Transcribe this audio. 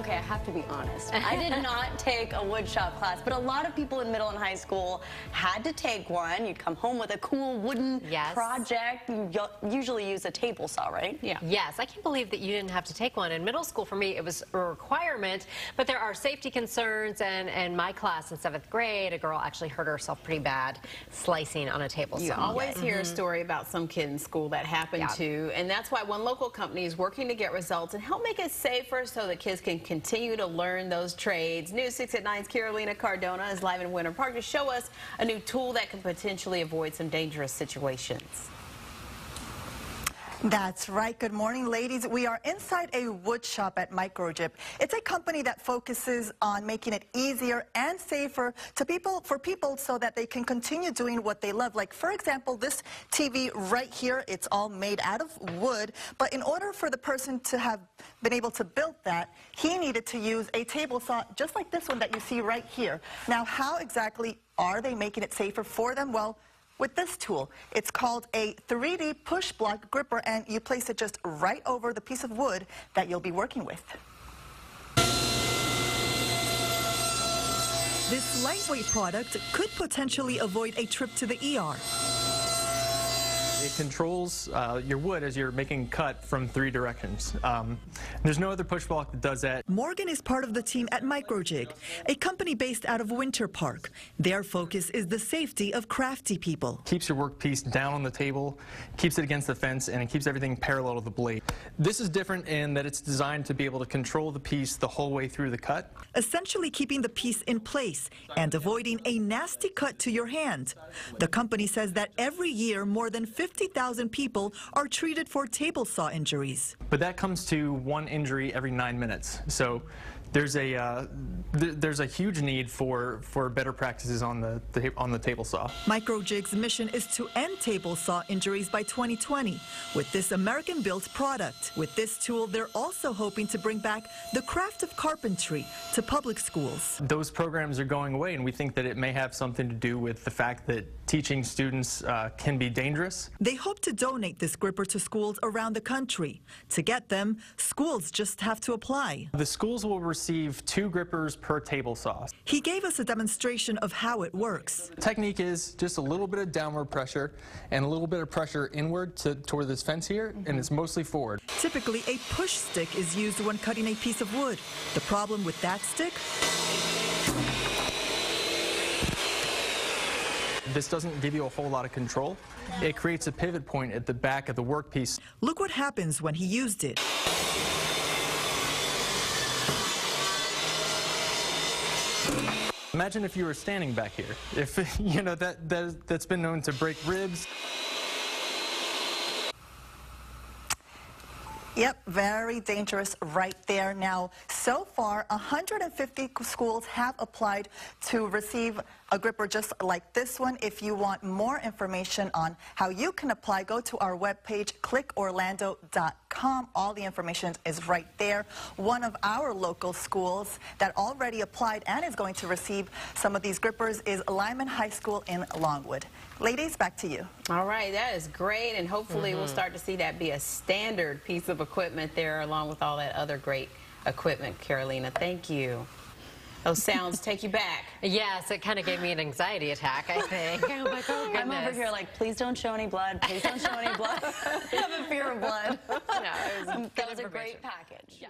Okay, I have to be honest. I did not take a woodshop class, but a lot of people in middle and high school had to take one. You'd come home with a cool wooden project. You usually use a table saw, right? Yeah. Yes, I can't believe that you didn't have to take one. In middle school, for me, it was a requirement, but there are safety concerns, and my class in 7th grade, a girl actually hurt herself pretty bad slicing on a table saw. You always hear a story about some kid in school that happened to, and that's why one local company is working to get results and help make it safer so that kids can continue to learn those trades. News 6 at 9's Carolina Cardona is live in Winter Park to show us a new tool that can potentially avoid some dangerous situations. That's right. Good morning, ladies. We are inside a wood shop at Microchip. It's a company that focuses on making it easier and safer for people so that they can continue doing what they love. Like, for example, this TV right here, it's all made out of wood. But in order for the person to have been able to build that, he needed to use a table saw just like this one that you see right here. Now, how exactly are they making it safer for them? Well, with this tool. It's called a 3D push block gripper, and you place it just right over the piece of wood that you'll be working with. This lightweight product could potentially avoid a trip to the ER. It controls your wood as you're making cut from 3 directions. There's no other push block that does that. Morgan is part of the team at Microjig, a company based out of Winter Park. Their focus is the safety of crafty people. Keeps your workpiece down on the table, keeps it against the fence, and it keeps everything parallel to the blade. This is different in that it's designed to be able to control the piece the whole way through the cut. Essentially keeping the piece in place and avoiding a nasty cut to your hand. The company says that every year more than 50,000 people are treated for table saw injuries. But that comes to 1 injury every 9 minutes. So there's a huge need for better practices on the table saw. Microjig's mission is to end table saw injuries by 2020 with this American-built product. With this tool, they're also hoping to bring back the craft of carpentry to public schools. Those programs are going away, and we think that it may have something to do with the fact that teaching students can be dangerous. They hope to donate this gripper to schools around the country. To get them, schools just have to apply. The schools will receive 2 grippers per table saw. He gave us a demonstration of how it works. The technique is just a little bit of downward pressure and a little bit of pressure inward toward this fence here, and it's mostly forward. Typically, a push stick is used when cutting a piece of wood. The problem with that stick? This doesn't give you a whole lot of control. It creates a pivot point at the back of the workpiece. Look what happens when he used it. Imagine if you were standing back here. If, you know, that's been known to break ribs. Yep, very dangerous right there. Now, so far, 150 schools have applied to receive a gripper just like this one. If you want more information on how you can apply, go to our webpage, clickorlando.com. All the information is right there. One of our local schools that already applied and is going to receive some of these grippers is Lyman High School in Longwood. Ladies, back to you. All right, that is great, and hopefully we'll start to see that be a standard piece of equipment there along with all that other great equipment. Carolina, thank you. Those sounds take you back. Yes, it kind of gave me an anxiety attack, I think. I'm like, oh, goodness. I'm over here like, please don't show any blood. Please don't show any blood. I have a fear of blood. No, that was a great package. Yeah.